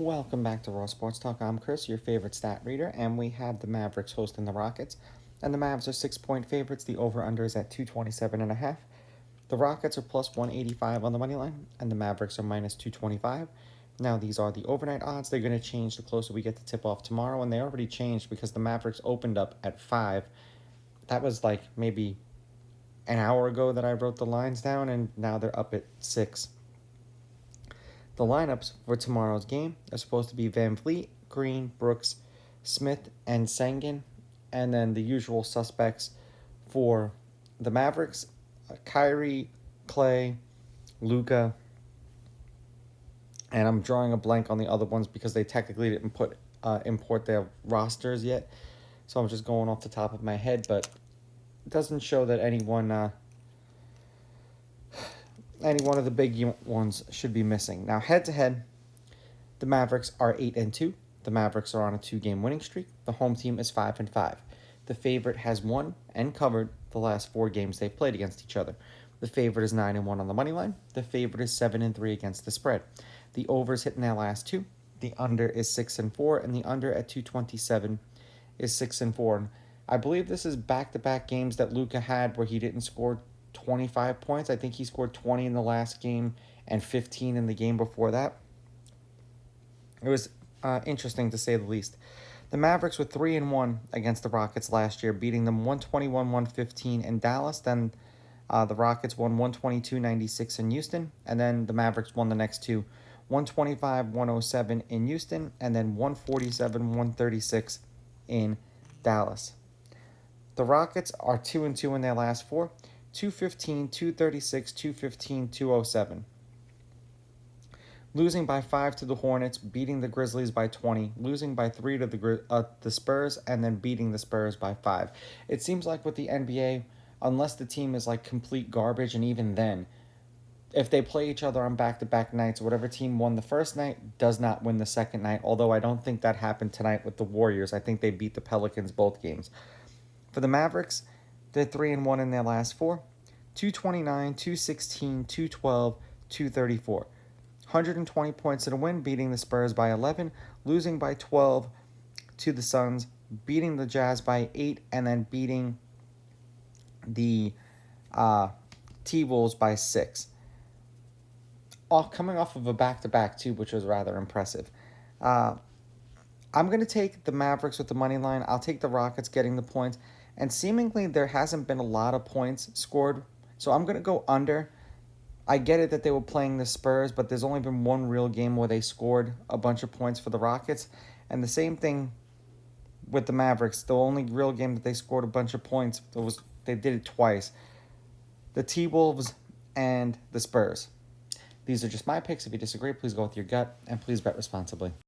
Welcome back to Raw Sports Talk. I'm Chris, your favorite stat reader, and we have the Mavericks hosting the Rockets. And the Mavs are 6-point favorites. The over-under is at 227.5. The Rockets are plus 185 on the money line, and the Mavericks are minus 225. Now, these are the overnight odds. They're going to change the closer we get to tip-off tomorrow, and they already changed because the Mavericks opened up at 5. That was like maybe an hour ago that I wrote the lines down, and now they're up at 6. The lineups for tomorrow's game are supposed to be Van Vliet, Green, Brooks, Smith, and Sengun. And then the usual suspects for the Mavericks, Kyrie, Clay, Luka, and I'm drawing a blank on the other ones because they technically didn't import their rosters yet. So I'm just going off the top of my head, but it doesn't show that any one of the big ones should be missing. Now, head-to-head, the Mavericks are 8-2. The Mavericks are on a 2-game winning streak. The home team is 5-5. The favorite has won and covered the last 4 games they've played against each other. The favorite is 9-1 on the money line. The favorite is 7-3 against the spread. The overs hit in their last 2. The under is 6-4, and the under at 227 is 6-4. And I believe this is back-to-back games that Luka had where he didn't score 25 points. I think he scored 20 in the last game and 15 in the game before that. It was interesting to say the least. The Mavericks were 3-1 against the Rockets last year, beating them 121-115 in Dallas. Then the Rockets won 122-96 in Houston, and then the Mavericks won the next two, 125-107 in Houston, and then 147-136 in Dallas. The Rockets are 2-2 in their last 4, 215, 236, 215, 207. Losing by 5 to the Hornets, beating the Grizzlies by 20, losing by 3 to the Spurs, and then beating the Spurs by 5. It seems like with the NBA, unless the team is like complete garbage, and even then, if they play each other on back-to-back nights, whatever team won the first night does not win the second night, although I don't think that happened tonight with the Warriors. I think they beat the Pelicans both games. For the Mavericks, they're 3-1 in their last 4, 229, 216, 212, 234. 120 points in a win, beating the Spurs by 11, losing by 12 to the Suns, beating the Jazz by 8, and then beating the T-Wolves by 6. All coming off of a back-to-back, too, which was rather impressive. I'm going to take the Mavericks with the money line. I'll take the Rockets getting the points. And seemingly there hasn't been a lot of points scored, so I'm going to go under. I get it that they were playing the Spurs, but there's only been one real game where they scored a bunch of points for the Rockets. And the same thing with the Mavericks. The only real game that they scored a bunch of points, they did it twice. The T-Wolves and the Spurs. These are just my picks. If you disagree, please go with your gut, and please bet responsibly.